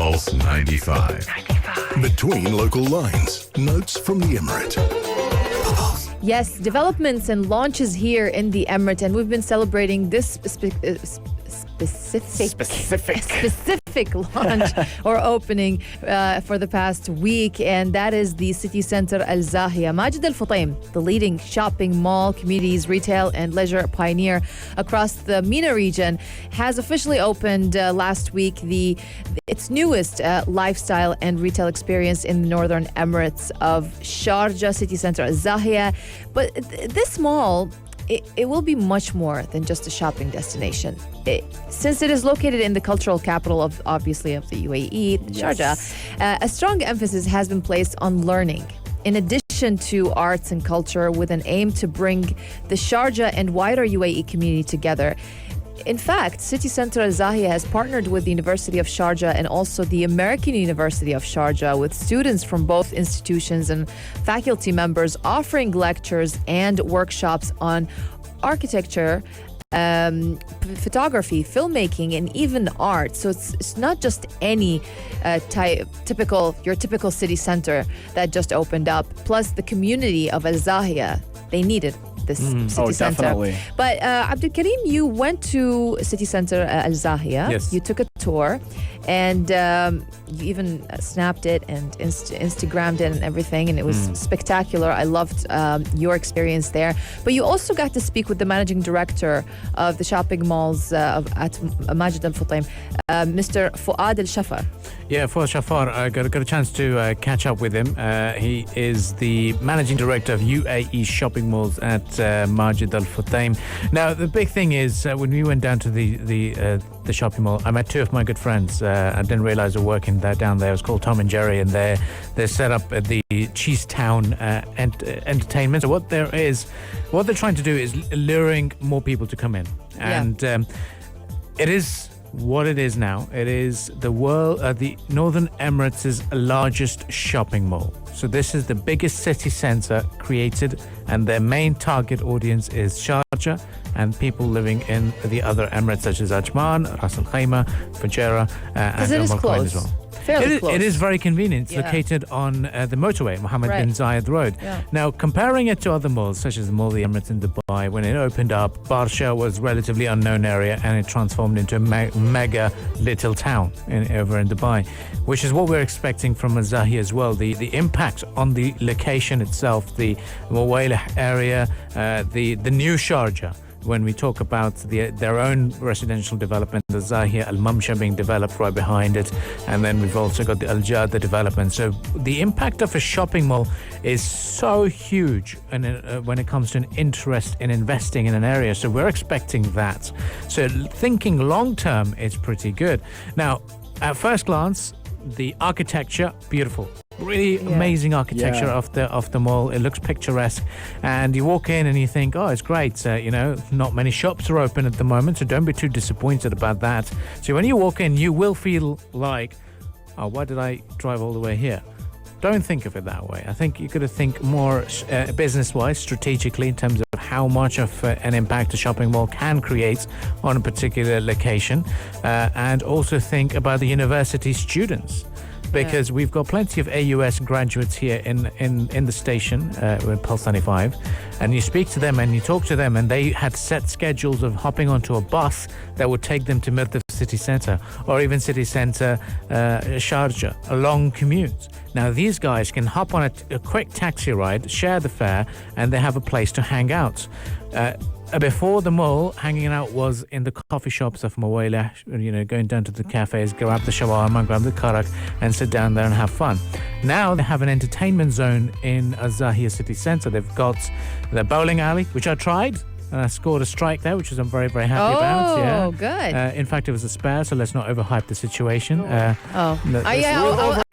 Pulse 95. Between local lines, notes from the Emirate. Yes, developments and launches here in the Emirate, and we've been celebrating this specific launch or opening for the past week, and that is the city centre Al Zahia. Majid Al Futtaim, the leading shopping mall, communities, retail and leisure pioneer across the MENA region, has officially opened last week its newest lifestyle and retail experience in the northern Emirates of Sharjah City Centre Al Zahia. But this mall, it will be much more than just a shopping destination. Since it is located in the cultural capital of the UAE, Sharjah, a strong emphasis has been placed on learning, in addition to arts and culture, with an aim to bring the Sharjah and wider UAE community together. In fact, City Centre Al Zahia has partnered with the University of Sharjah and also the American University of Sharjah, with students from both institutions and faculty members offering lectures and workshops on architecture, photography, filmmaking, and even art. So it's not just any typical city center that just opened up. Plus, the community of Al Zahia, they needed this city center. Definitely. But Abdul Karim, you went to City Centre Al Zahia. Yes. You took a tour, and you even snapped it and Instagrammed it and everything, and it was spectacular. I loved your experience there. But you also got to speak with the managing director of the shopping malls at Majid Al Futtaim, Mr. Fuad Al Shafar. Yeah, Fuad Shafar, I got a chance to catch up with him. He is the managing director of UAE shopping malls at Majid Al Futtaim. Now, the big thing is when we went down to the shopping mall, I met two of my good friends. I didn't realize they were working down there. It was called Tom and Jerry, and they're set up at the Cheese Town Entertainment. So what they're trying to do is luring more people to come in, and it is what it is now. It is the Northern Emirates' largest shopping mall. So this is the biggest city centre created, and their main target audience is Sharjah and people living in the other Emirates such as Ajman, Ras Al Khaimah, Fujairah, and it is Al Quwain as close. well. Fairly close. It is very convenient. It's located on the motorway, Mohammed bin Zayed Road. Yeah. Now, comparing it to other malls, such as the Mall of the Emirates in Dubai, when it opened up, Barsha was a relatively unknown area, and it transformed into a mega little town over in Dubai, which is what we're expecting from Al Zahia as well. The impact on the location itself, the Mawailah area, the new Sharjah. When we talk about their own residential development, the Zahia Al Mamsha being developed right behind it, and then we've also got the Al Jadda development. So the impact of a shopping mall is so huge, and when it comes to an interest in investing in an area. So we're expecting that. So thinking long term, it's pretty good. Now, at first glance, the architecture, beautiful. Really amazing architecture of the mall. It looks picturesque, and you walk in and you think, oh, it's great. Not many shops are open at the moment, so don't be too disappointed about that. So when you walk in, you will feel like, oh, why did I drive all the way here? Don't think of it that way. I think you got to think more business-wise, strategically, in terms of how much of an impact a shopping mall can create on a particular location, and also think about the university students. Because we've got plenty of AUS graduates here in the station with Pulse 95, and you speak to them and you talk to them, and they had set schedules of hopping onto a bus that would take them to Mirtaf City Centre or even City Centre Sharjah, a long commute. Now these guys can hop on a quick taxi ride, share the fare, and they have a place to hang out. Before the mall, hanging out was in the coffee shops of Mawailah, going down to the cafes, grab the shawarma, grab the karak, and sit down there and have fun. Now they have an entertainment zone in Zahia City Centre. They've got the bowling alley, which I tried, and I scored a strike there, which I'm very, very happy about. Oh, good. In fact, it was a spare, so let's not overhype the situation. I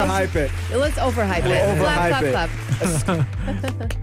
overhype it. Let's overhype it. overhype Clap, clap, clap.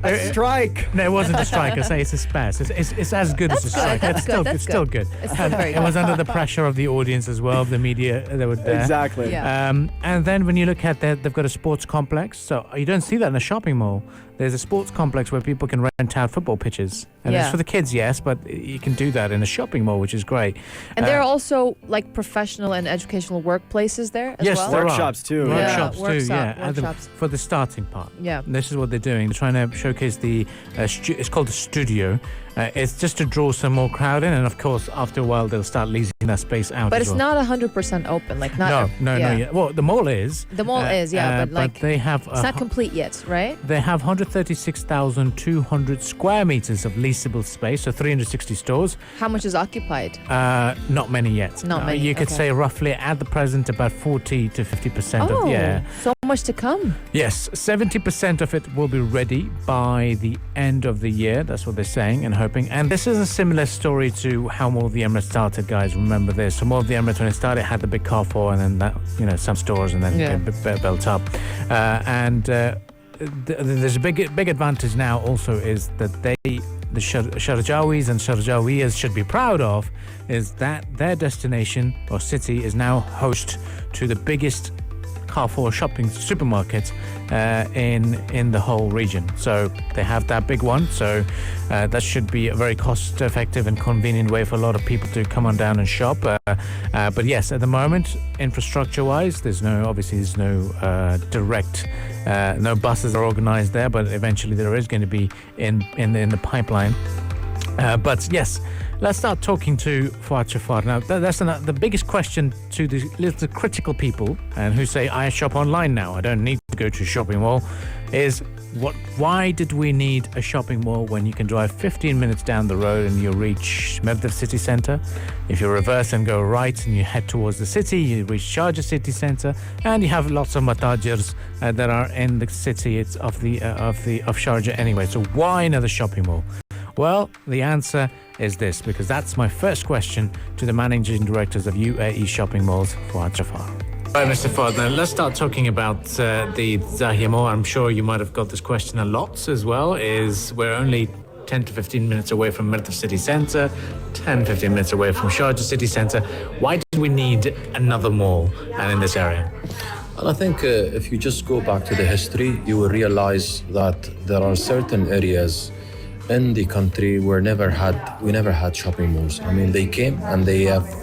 A strike. No, it wasn't a strike. I say it's a spaz. It's as good as a strike. That's good. It's still good. It's still very It good. was under the pressure of the audience as well, of the media that were there. Exactly. Yeah. And then when you look at that, they've got a sports complex. So you don't see that in a shopping mall. There's a sports complex where people can rent out football pitches. And it's Yeah. for the kids, yes, but you can do that in a shopping mall, which is great. And there are also like professional and educational workplaces there as Yes, well. there are. Workshops too. Yeah. Workshops too, Workshops. for the starting part. Yeah. This is what they're doing. They're trying to showcase the, it's called the studio. It's just to draw some more crowd in. And of course, after a while, they'll start leasing that space out But as it's well. not 100% open. Like not. No. Yeah. Well, the mall is. The mall is, yeah, but like they have it's not complete yet, right? they have 136,200 square meters of leasable space, so 360 stores. How much is occupied? Not many yet. Not many, You could okay. say roughly at the present about 40 to 50% Oh, of so much to come. Yes, 70% of it will be ready by the end of the year. That's what they're saying and hoping. And this is a similar story to how Mall of the Emirates started, guys. Remember this. So Mall of the Emirates, when it started, had the big Carrefour and then that, some stores and then built up. There's a big advantage now also is that the Sharjawis and Sharjawiyas should be proud of is that their destination or city is now host to the biggest Carrefour shopping supermarket in the whole region. So they have that big one. So that should be a very cost-effective and convenient way for a lot of people to come on down and shop. But yes, at the moment, infrastructure-wise, there's no direct, no buses are organized there. But eventually, there is going to be in the pipeline. But yes, let's start talking to Fuad Shafar. Now, that's the biggest question to the little critical people and who say, I shop online now, I don't need to go to a shopping mall, is why did we need a shopping mall when you can drive 15 minutes down the road and you reach Majlis City Centre? If you reverse and go right and you head towards the city, you reach Sharjah City Centre, and you have lots of matajirs that are in the city of Sharjah anyway. So why another shopping mall? Well, the answer is this, because that's my first question to the managing directors of UAE shopping malls, Fuad Shafar. Right, Mr. Fuad, now let's start talking about the Zahia Mall. I'm sure you might have got this question a lot as well, is we're only 10 to 15 minutes away from Majlis City Centre, 10, 15 minutes away from Sharjah City Centre. Why do we need another mall and in this area? And I think if you just go back to the history, you will realize that there are certain areas in the country we never had shopping malls. I mean, they came and they have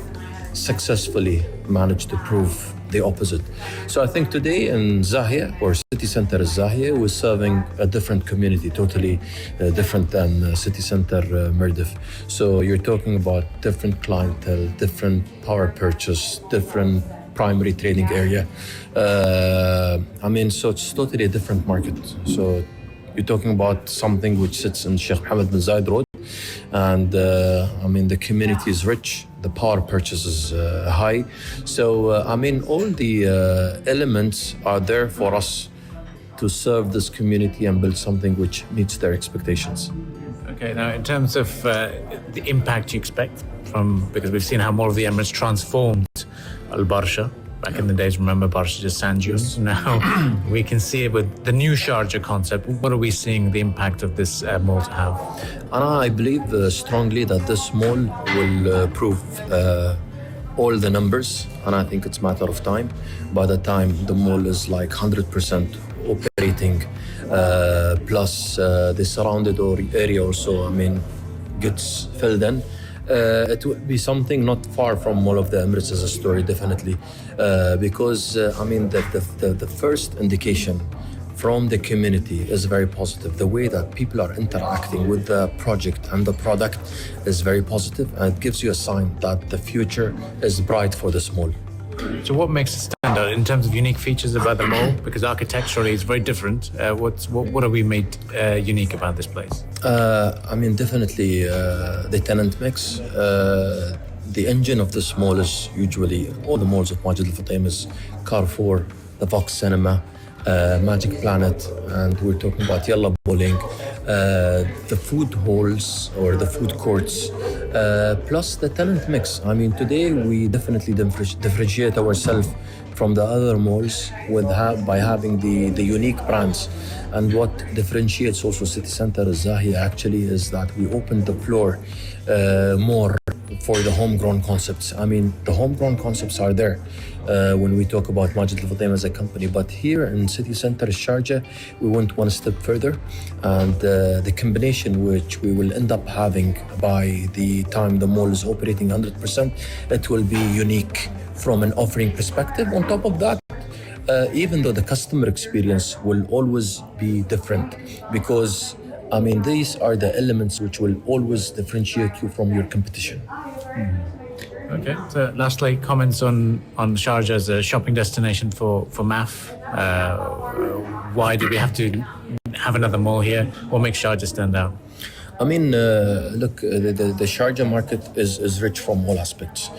successfully managed to prove the opposite. So I think today in Zahia, or City Centre Zahia, we're serving a different community, totally different than City Centre Mirdif. So you're talking about different clientele, different power purchase, different primary trading area. So it's totally a different market. So you're talking about something which sits in Sheikh Mohammed bin Zayed Road, and the community is rich, the power purchase is high. So all the elements are there for us to serve this community and build something which meets their expectations. Okay, now in terms of the impact you expect because we've seen how Mall of the Emirates transformed Al Barsha. Back in the days, remember, Barsha just sand dunes. Now we can see it with the new Sharjah concept. What are we seeing the impact of this mall to have? And I believe strongly that this mall will prove all the numbers, and I think it's a matter of time. By the time the mall is like 100% operating, plus the surrounded area also, gets filled in. It will be something not far from Mall of the Emirates as a story, definitely, because the first indication from the community is very positive. The way that people are interacting with the project and the product is very positive, and it gives you a sign that the future is bright for this mall. So what makes it stand out in terms of unique features about the mall? Because architecturally it's very different. What are we made unique about this place? Definitely the tenant mix. The engine of this mall is usually all the malls of Majlis Al Futtaim is Carrefour, the Vox Cinema, Magic Planet, and we're talking about Yalla Bowling. The food halls or the food courts plus the talent mix. I mean, today we definitely differentiate ourselves from the other malls by having the unique brands. And what differentiates also City Centre Zahia actually is that we opened the floor more for the homegrown concepts. I mean, the homegrown concepts are there when we talk about Majlis as a company, but here in City Centre Sharjah, we went one step further, and the combination which we will end up having by the time the mall is operating 100%, it will be unique from an offering perspective. On top of that, even though the customer experience will always be different, because I mean, these are the elements which will always differentiate you from your competition. Okay. So, lastly, comments on Sharjah as a shopping destination for MAF. Why do we have to have another mall here? What makes Sharjah stand out? I mean, look, the Sharjah market is rich from all aspects.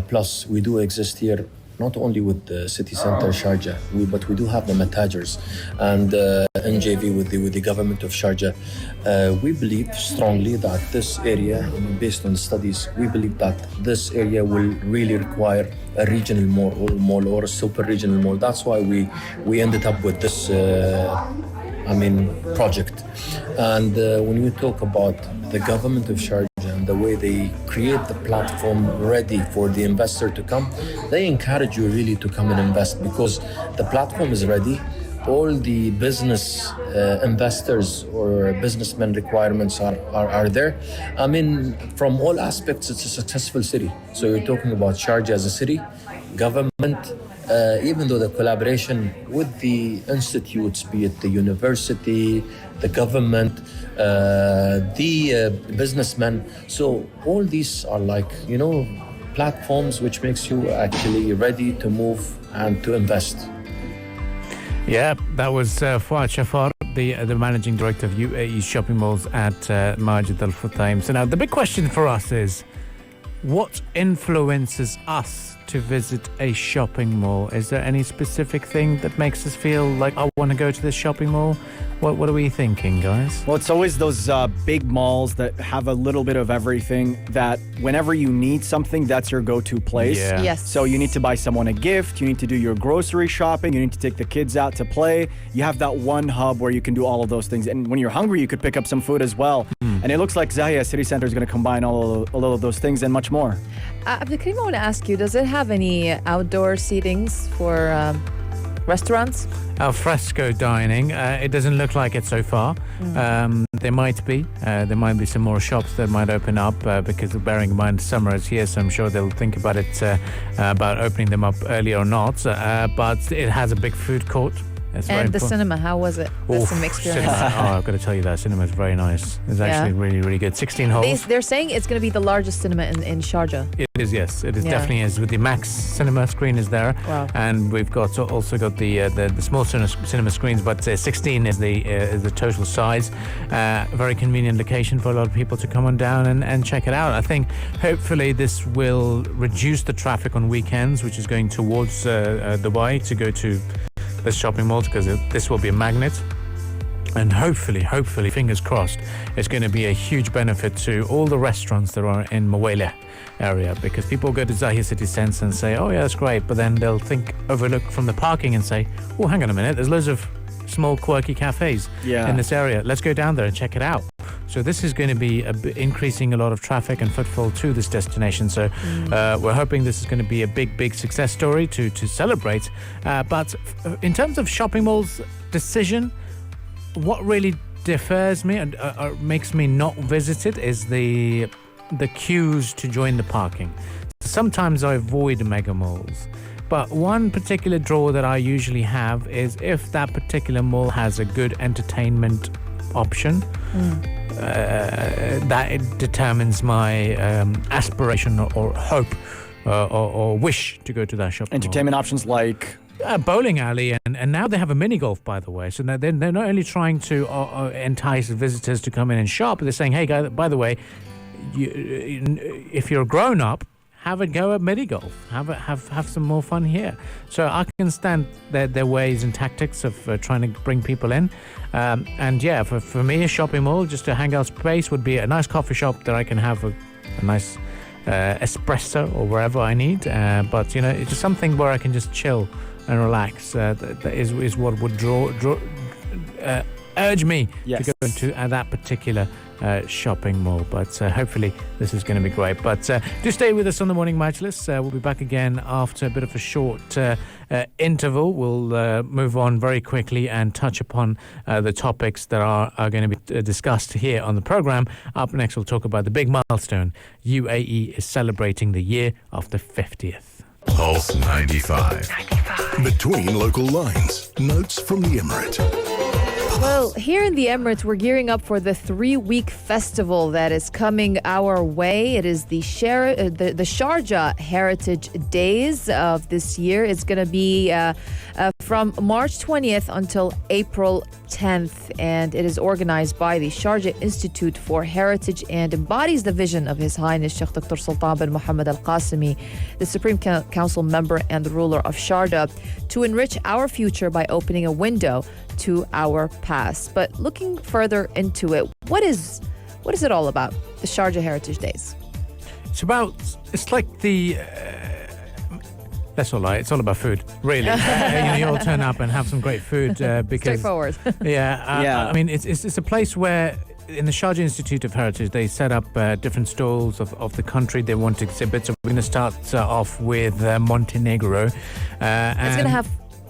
Plus, we do exist here not only with the City Centre Sharjah, but we do have the Matajers and NJV with the government of Sharjah. We believe strongly that this area, I mean, based on studies, we believe that this area will really require a regional mall or a super regional mall. That's why we ended up with this project. And when we talk about the government of Sharjah and the way they create the platform ready for the investor to come, they encourage you really to come and invest, because the platform is ready. All the business investors or businessmen requirements are there. I mean, from all aspects, it's a successful city. So you're talking about Sharjah as a city, government, even though the collaboration with the institutes, be it the university, the government, the businessmen. So all these are like, platforms which makes you actually ready to move and to invest. Yeah, that was Fuad Shafar, the managing director of UAE shopping malls at Majlis Al Futtaim. So now the big question for us is, what influences us to visit a shopping mall? Is there any specific thing that makes us feel like I want to go to this shopping mall? What are we thinking, guys? Well, it's always those big malls that have a little bit of everything, that whenever you need something, that's your go-to place. Yeah. Yes. So you need to buy someone a gift, you need to do your grocery shopping, you need to take the kids out to play. You have that one hub where you can do all of those things. And when you're hungry, you could pick up some food as well. And it looks like Zahia City Centre is going to combine all of those things and much more. Abdul Karim, I want to ask you, does it have any outdoor seatings for restaurants? Al fresco dining, it doesn't look like it so far. There might be some more shops that might open up because bearing in mind summer is here, so I'm sure they'll think about it, about opening them up early or not. But it has a big food court. And the cinema, how was it? The cinema experience. I've got to tell you that cinema is very nice. It's actually really, really good. 16 holes. They're saying it's going to be the largest cinema in Sharjah. It is, yes. It is definitely is. With the Max cinema screen is there. Wow. And we've also got the small cinema screens, but 16 is the total size. Very convenient location for a lot of people to come on down and check it out. I think hopefully this will reduce the traffic on weekends, which is going towards Dubai to go to this shopping mall, because this will be a magnet. And hopefully, fingers crossed, it's going to be a huge benefit to all the restaurants that are in Mawaleh area, because people go to Zahia City Centre and say, oh yeah, that's great, but then they'll overlook from the parking and say, oh, hang on a minute, there's loads of small quirky cafes in this area. Let's go down there and check it out. So this is going to be increasing a lot of traffic and footfall to this destination. So we're hoping this is going to be a big success story to celebrate. But in terms of shopping malls decision, what really differs me and makes me not visit it is the queues to join the parking. Sometimes I avoid mega malls. But one particular draw that I usually have is if that particular mall has a good entertainment option. That it determines my aspiration or hope or wish to go to that shopping Entertainment options like bowling alley, and now they have a mini golf, by the way. So now they're not only trying to entice visitors to come in and shop, but they're saying, hey guys, by the way, if you're a grown up, have a go at mini golf. Have some more fun here. So I can stand their ways and tactics of trying to bring people in. And yeah, for me, a shopping mall, just a hangout space would be a nice coffee shop that I can have a nice espresso or wherever I need. But it's just something where I can just chill and relax. That is what would urge me Yes. to go into that particular shopping mall. But hopefully this is going to be great. But do stay with us on the Morning Majlis. We'll be back again after a bit of a short interval. We'll move on very quickly and touch upon the topics that are going to be discussed here on the program. Up next, we'll talk about the big milestone. UAE is celebrating the year of the 50th. Pulse 95. Between local lines. Notes from the Emirate. Well, here in the Emirates, we're gearing up for the 3-week festival that is coming our way. It is the Sharjah Heritage Days of this year. It's going to be from March 20th until April 10th, and it is organized by the Sharjah Institute for Heritage and embodies the vision of His Highness Sheikh Dr. Sultan bin Mohammed Al Qasimi, the Supreme Council member and the ruler of Sharjah, to enrich our future by opening a window to our past. But looking further into it, what is it all about, the Sharjah Heritage Days? It's like the that's all right. It's all about food, really. You all turn up and have some great food because Straightforward. I mean, it's a place where in the Sharjah Institute of Heritage they set up different stalls of the country they want to exhibit. So we're going to start off with Montenegro. It's going to have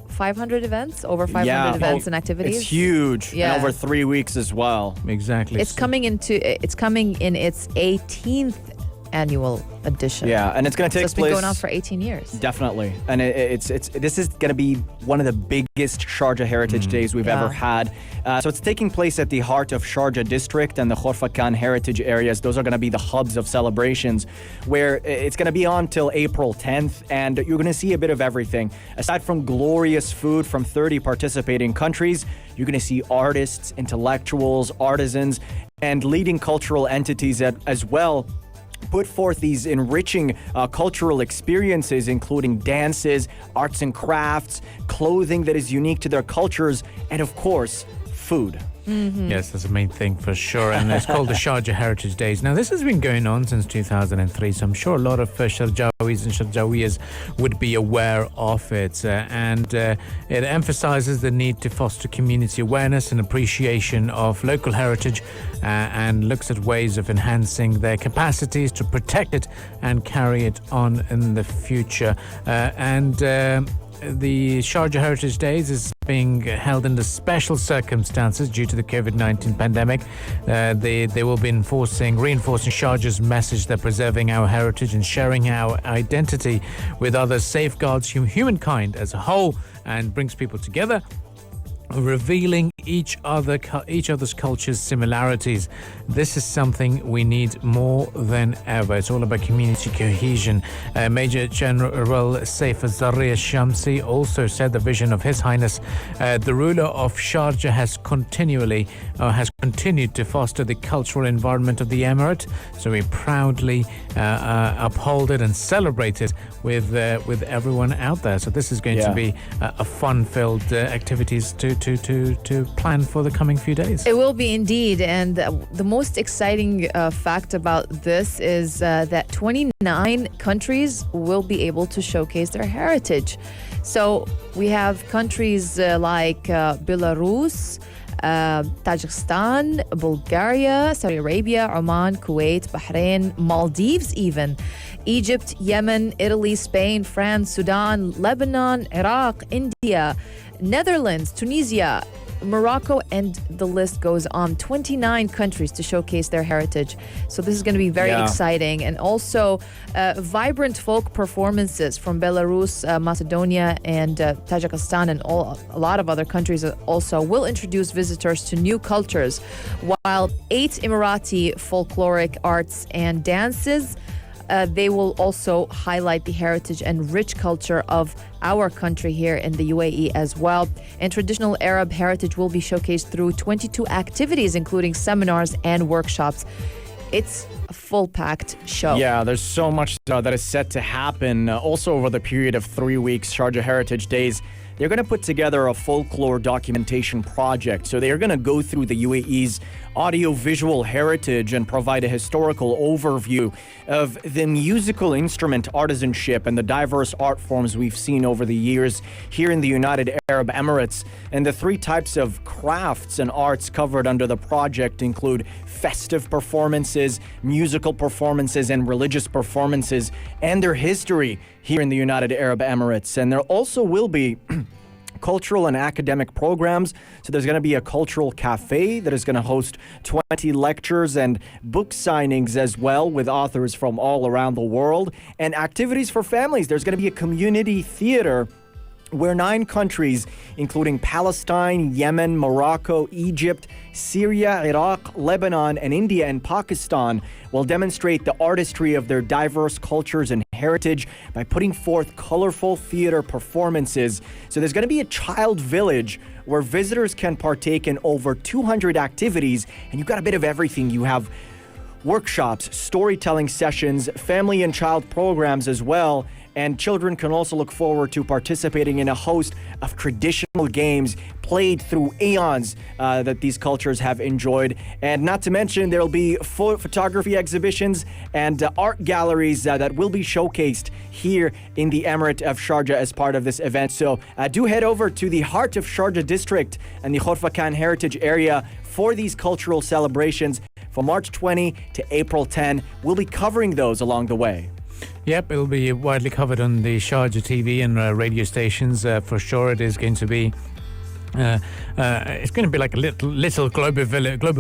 500 events, over 500 events and activities. It's huge. Yeah. And over 3 weeks as well. Exactly. It's coming in its 18th annual edition. Yeah, and it's going to take So it's been going on for 18 years. Definitely. And this is going to be one of the biggest Sharjah Heritage Days we've ever had. So it's taking place at the heart of Sharjah District and the Khorfakan Heritage areas. Those are going to be the hubs of celebrations, where it's going to be on till April 10th, and you're going to see a bit of everything. Aside from glorious food from 30 participating countries, you're going to see artists, intellectuals, artisans, and leading cultural entities as well put forth these enriching cultural experiences, including dances, arts and crafts, clothing that is unique to their cultures, and of course, food. Mm-hmm. Yes, that's the main thing for sure. And it's called the Sharjah Heritage Days. Now, this has been going on since 2003, so I'm sure a lot of Sharjawis and Sharjawiyas would be aware of it. And it emphasizes the need to foster community awareness and appreciation of local heritage and looks at ways of enhancing their capacities to protect it and carry it on in the future. The Sharjah Heritage Days is being held under special circumstances due to the COVID-19 pandemic. They will be reinforcing Sharjah's message that preserving our heritage and sharing our identity with others safeguards humankind as a whole and brings people together, revealing each other's cultures' similarities. This is something we need more than ever. It's all about community cohesion. Major General Saif Zahia Shamsi also said the vision of His Highness the ruler of Sharjah has continued to foster the cultural environment of the Emirate. So we proudly uphold it and celebrate it with everyone out there. So this is going to be a fun-filled activities to plan for the coming few days. It will be indeed. And the most exciting fact about this is that 29 countries will be able to showcase their heritage. So we have countries like Belarus, Tajikistan, Bulgaria, Saudi Arabia, Oman, Kuwait, Bahrain, Maldives even, Egypt, Yemen, Italy, Spain, France, Sudan, Lebanon, Iraq, India, Netherlands, Tunisia, Morocco, and the list goes on. 29 countries to showcase their heritage. So this is going to be very exciting. And also vibrant folk performances from Belarus, Macedonia, and Tajikistan, and a lot of other countries also will introduce visitors to new cultures, while 8 Emirati folkloric arts and dances they will also highlight the heritage and rich culture of our country here in the UAE as well. And traditional Arab heritage will be showcased through 22 activities, including seminars and workshops. It's a full-packed show. Yeah, there's so much that is set to happen. Also over the period of 3 weeks, Sharjah Heritage Days, they're going to put together a folklore documentation project. So they're going to go through the UAE's audio-visual heritage and provide a historical overview of the musical instrument artisanship and the diverse art forms we've seen over the years here in the United Arab Emirates. And the three types of crafts and arts covered under the project include festive performances, musical performances, and religious performances, and their history here in the United Arab Emirates. And there also will be cultural and academic programs. So there's going to be a cultural cafe that is going to host 20 lectures and book signings as well with authors from all around the world, and activities for families. There's going to be a community theater where 9 countries, including Palestine, Yemen, Morocco, Egypt, Syria, Iraq, Lebanon, and India and Pakistan, will demonstrate the artistry of their diverse cultures and heritage by putting forth colorful theater performances. So there's going to be a child village where visitors can partake in over 200 activities, and you've got a bit of everything. You have workshops, storytelling sessions, family and child programs as well. And children can also look forward to participating in a host of traditional games played through eons that these cultures have enjoyed. And not to mention, there'll be photography exhibitions and art galleries that will be showcased here in the Emirate of Sharjah as part of this event. So do head over to the heart of Sharjah district and the Khorfakan heritage area for these cultural celebrations from March 20 to April 10. We'll be covering those along the way. Yep, it'll be widely covered on the Sharjah TV and radio stations. For sure, it is going to be. It's going to be like a little global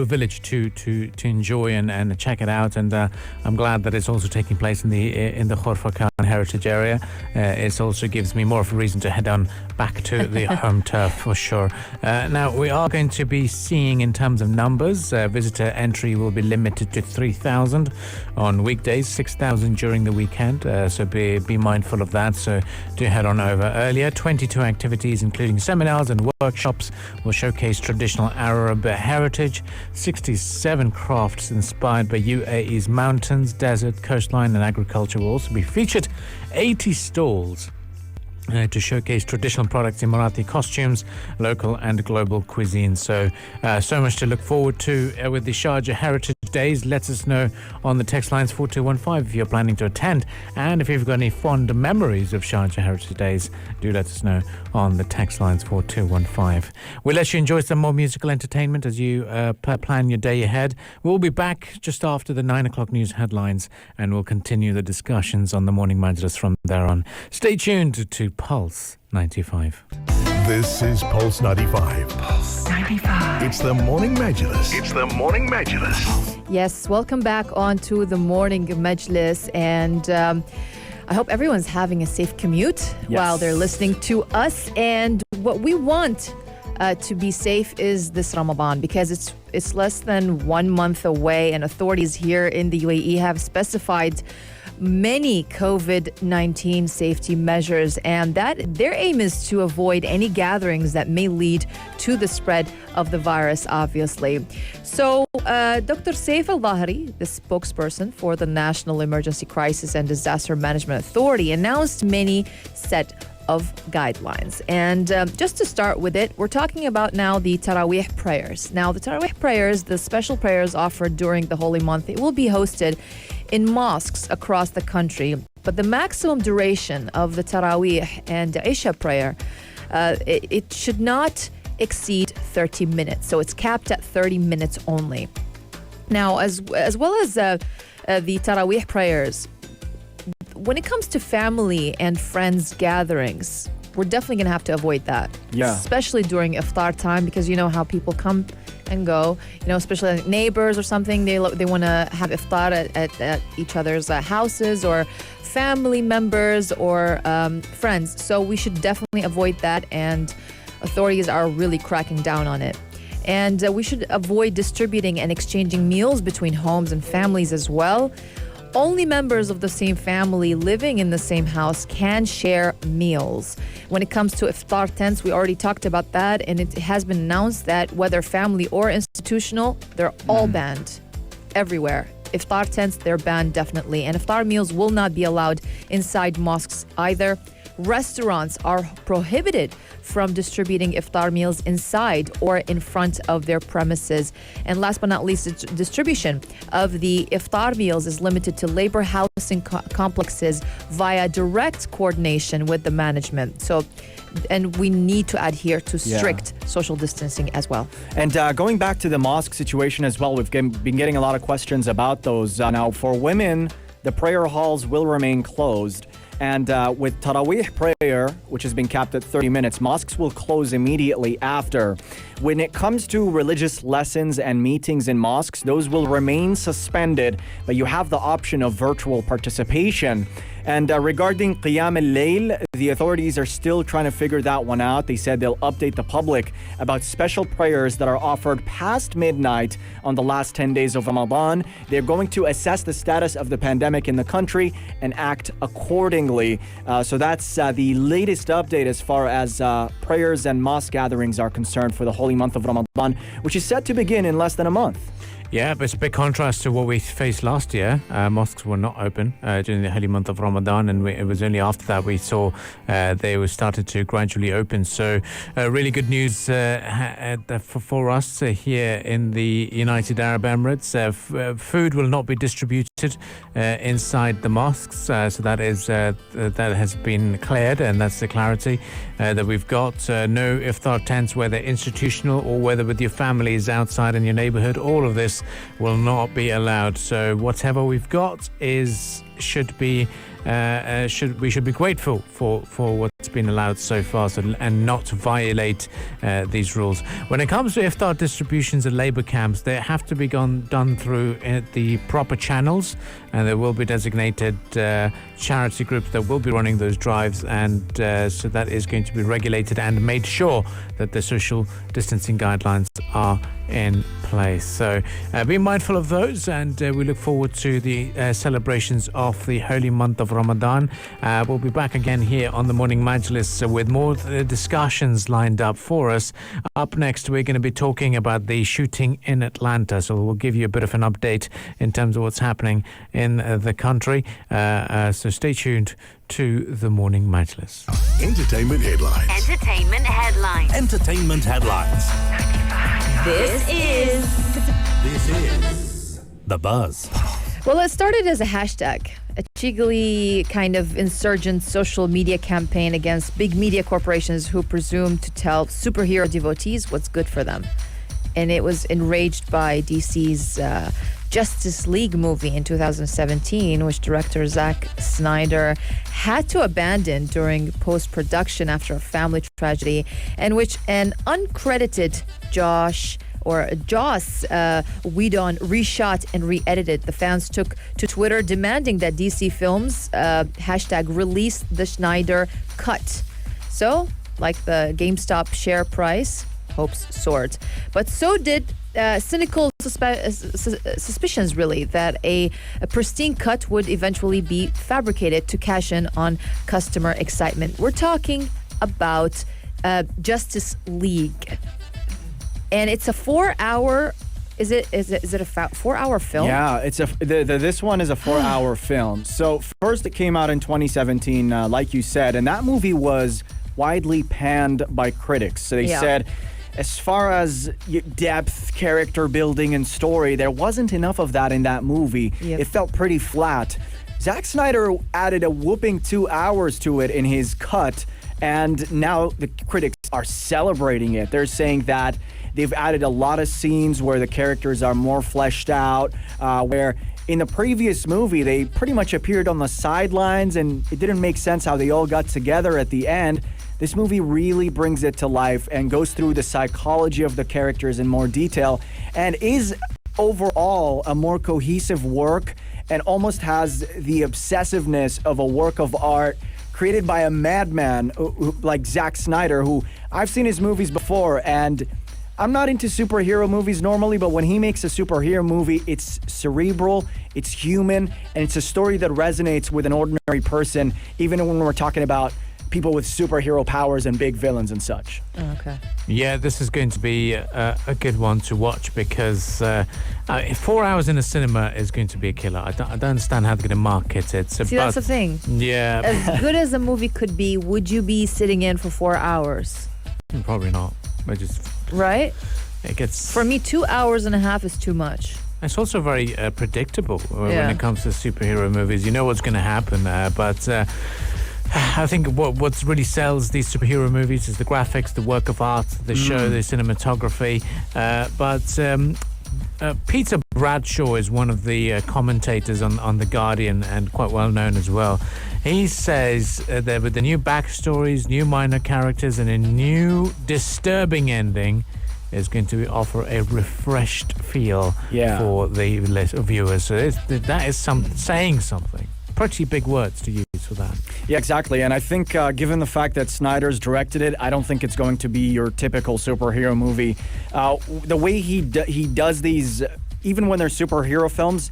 village to enjoy and check it out. And I'm glad that it's also taking place in the Khorfakan heritage area. It also gives me more of a reason to head on back to the home turf for sure. Now we are going to be seeing in terms of numbers. Visitor entry will be limited to 3,000 on weekdays, 6,000 during the weekend. So be mindful of that. So do head on over earlier. 22 activities, including seminars and workshops, will showcase traditional Arab heritage. 67 crafts inspired by UAE's mountains, desert, coastline and agriculture will also be featured. 80 stalls to showcase traditional products, Emirati costumes, local and global cuisine. So much to look forward to with the Sharjah Heritage Days. Let us know on the text lines 4215 if you're planning to attend, and if you've got any fond memories of Sharjah Heritage Days, do let us know on the text lines 4215. We'll let you enjoy some more musical entertainment as you plan your day ahead. We'll be back just after the 9 o'clock news headlines, and we'll continue the discussions on the morning Majlis from there on. Stay tuned to Pulse 95. This is Pulse 95. Pulse 95. It's the morning Majlis. It's the morning Majlis. Yes, welcome back on to the morning Majlis, and I hope everyone's having a safe commute while they're listening to us. And what we want to be safe is this Ramadan, because it's less than 1 month away, and authorities here in the UAE have specified many COVID-19 safety measures, and that their aim is to avoid any gatherings that may lead to the spread of the virus, obviously. So Dr. Saif Al-Dhahri, the spokesperson for the National Emergency Crisis and Disaster Management Authority, announced many set of guidelines. And just to start with it, we're talking about now the Taraweeh prayers. Now, the Taraweeh prayers, the special prayers offered during the holy month, it will be hosted in mosques across the country. But the maximum duration of the Taraweeh and the Isha prayer, it should not exceed 30 minutes. So it's capped at 30 minutes only. Now, as well as the Taraweeh prayers, when it comes to family and friends gatherings, we're definitely going to have to avoid that. Yeah. Especially during iftar time, because you know how people come and go, you know, especially neighbors or something. They want to have iftar at each other's houses, or family members or friends. So we should definitely avoid that, and authorities are really cracking down on it. And we should avoid distributing and exchanging meals between homes and families as well. Only members of the same family living in the same house can share meals. When it comes to iftar tents, we already talked about that, and it has been announced that whether family or institutional, they're all banned everywhere. Iftar tents, they're banned definitely. And iftar meals will not be allowed inside mosques either. Restaurants are prohibited from distributing iftar meals inside or in front of their premises. And last but not least, distribution of the iftar meals is limited to labor housing complexes via direct coordination with the management. So, and we need to adhere to strict social distancing as well. And going back to the mosque situation as well, we've been getting a lot of questions about those. Now, for women, the prayer halls will remain closed. And with Taraweeh prayer, which has been capped at 30 minutes, mosques will close immediately after. When it comes to religious lessons and meetings in mosques, those will remain suspended, but you have the option of virtual participation. And regarding Qiyam al-Layl, the authorities are still trying to figure that one out. They said they'll update the public about special prayers that are offered past midnight on the last 10 days of Ramadan. They're going to assess the status of the pandemic in the country and act accordingly. So that's the latest update as far as prayers and mosque gatherings are concerned for the holy month of Ramadan, which is set to begin in less than a month. Yeah, but it's a big contrast to what we faced last year. Mosques were not open during the holy month of Ramadan, and it was only after that we saw they were started to gradually open. So really good news for us here in the United Arab Emirates. Food will not be distributed inside the mosques, so that has been cleared, and that's the clarity that we've got. No iftar tents, whether institutional or whether with your families outside in your neighborhood. All of this will not be allowed. So whatever we've got should be we should be grateful for what's been allowed so far, and not violate these rules. When it comes to iftar distributions at labour camps, they have to be done through the proper channels, and there will be designated charity groups that will be running those drives, and so that is going to be regulated and made sure that the social distancing guidelines are in place. So be mindful of those, and we look forward to the celebrations of the holy month of Ramadan. We'll be back again here on the Morning Majlis with more discussions lined up for us. Up next, we're going to be talking about the shooting in Atlanta, so we'll give you a bit of an update in terms of what's happening in the country. So stay tuned to the Morning Majlis. Entertainment headlines. Entertainment headlines. Entertainment headlines. This is The Buzz. Well, it started as a hashtag, a cheekily kind of insurgent social media campaign against big media corporations who presume to tell superhero devotees what's good for them. And it was enraged by DC's Justice League movie in 2017, which director Zack Snyder had to abandon during post-production after a family tragedy, and which an uncredited Joss Whedon reshot and re-edited. The fans took to Twitter demanding that DC Films hashtag release the Snyder cut. So, like the GameStop share price, hopes soared. But so did cynical suspicions, really, that a pristine cut would eventually be fabricated to cash in on customer excitement. We're talking about Justice League. And it's a 4-hour. Is it a 4-hour film? Yeah, this one is a 4-hour film. So first, it came out in 2017, like you said, and that movie was widely panned by critics. So they said, as far as depth, character building, and story, there wasn't enough of that in that movie. Yep. It felt pretty flat. Zack Snyder added a whooping 2 hours to it in his cut, and now the critics are celebrating it. They're saying that they've added a lot of scenes where the characters are more fleshed out, where in the previous movie, they pretty much appeared on the sidelines, and it didn't make sense how they all got together at the end. This movie really brings it to life and goes through the psychology of the characters in more detail, and is overall a more cohesive work, and almost has the obsessiveness of a work of art created by a madman like Zack Snyder, who I've seen his movies before, and I'm not into superhero movies normally, but when he makes a superhero movie, it's cerebral, it's human, and it's a story that resonates with an ordinary person, even when we're talking about people with superhero powers and big villains and such. Oh, okay. Yeah, this is going to be a good one to watch because 4 hours in a cinema is going to be a killer. I don't understand how they're going to market it. See, that's the thing. Yeah, As good as a movie could be, would you be sitting in for 4 hours? probably not. Right? It gets. For me, 2 hours and a half is too much. It's also very predictable when Yeah. it comes to superhero movies. You know what's going to happen, but I think what really sells these superhero movies is the graphics, the work of art, the show, the cinematography. Peter Bradshaw is one of the commentators on The Guardian and quite well known as well. He says that with the new backstories, new minor characters, and a new disturbing ending, is going to offer a refreshed feel for the viewers. So that is saying something. Pretty big words to use for that. Yeah, exactly. And I think given the fact that Snyder's directed it, I don't think it's going to be your typical superhero movie. The way he does these, even when they're superhero films,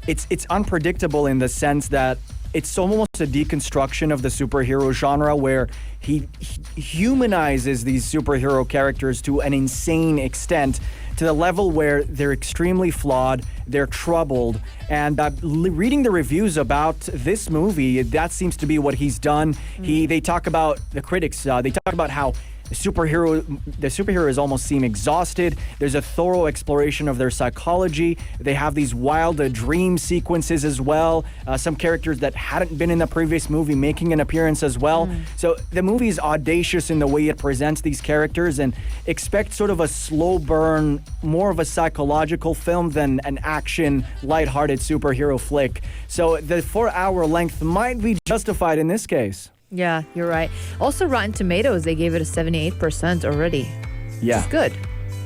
it's unpredictable in the sense that it's almost a deconstruction of the superhero genre where he humanizes these superhero characters to an insane extent, to the level where they're extremely flawed, they're troubled, and reading the reviews about this movie, that seems to be what he's done. They talk about, the critics, they talk about how the superheroes almost seem exhausted. There's a thorough exploration of their psychology. They have these wild dream sequences as well. Some characters that hadn't been in the previous movie making an appearance as well. So the movie is audacious in the way it presents these characters, and expect sort of a slow burn, more of a psychological film than an action, lighthearted superhero flick. So the 4-hour length might be justified in this case. Yeah, you're right. Also, Rotten Tomatoes, they gave it a 78% already. Yeah. It's good.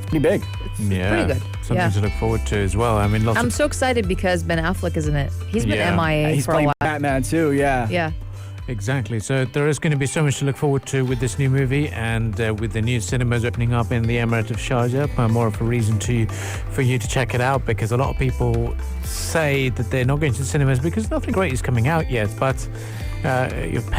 Pretty big. Yeah, pretty good. Something to look forward to as well. I mean, I'm so excited because Ben Affleck is in it. He's been MIA He's for a playing while. Batman too, yeah. Yeah. Exactly. So there is going to be so much to look forward to with this new movie, and with the new cinemas opening up in the Emirate of Sharjah, more of a reason for you to check it out, because a lot of people say that they're not going to the cinemas because nothing great is coming out yet. But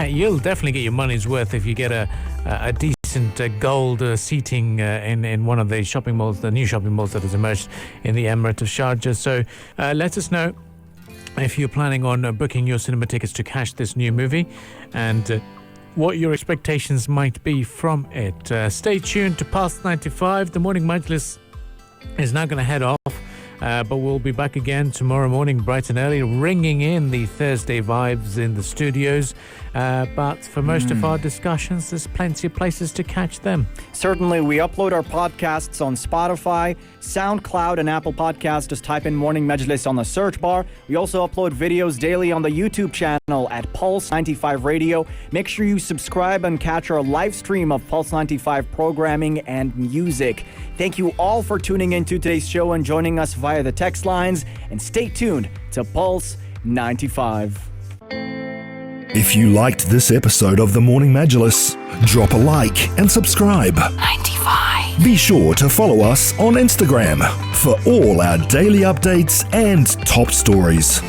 you'll definitely get your money's worth if you get a decent gold seating in one of the shopping malls, the new shopping malls that has emerged in the Emirate of Sharjah. So let us know if you're planning on booking your cinema tickets to catch this new movie, and what your expectations might be from it. Stay tuned to Pulse 95. The morning Majlis is now going to head off, but we'll be back again tomorrow morning bright and early, ringing in the Thursday vibes in the studios. But for most of our discussions, there's plenty of places to catch them. Certainly, we upload our podcasts on Spotify, SoundCloud, and Apple Podcasts. Just type in Morning Majlis on the search bar. We also upload videos daily on the YouTube channel at Pulse 95 Radio. Make sure you subscribe and catch our live stream of Pulse 95 programming and music. Thank you all for tuning into today's show and joining us via the text lines. And stay tuned to Pulse 95. If you liked this episode of The Morning Majlis, drop a like and subscribe. 95. Be sure to follow us on Instagram for all our daily updates and top stories.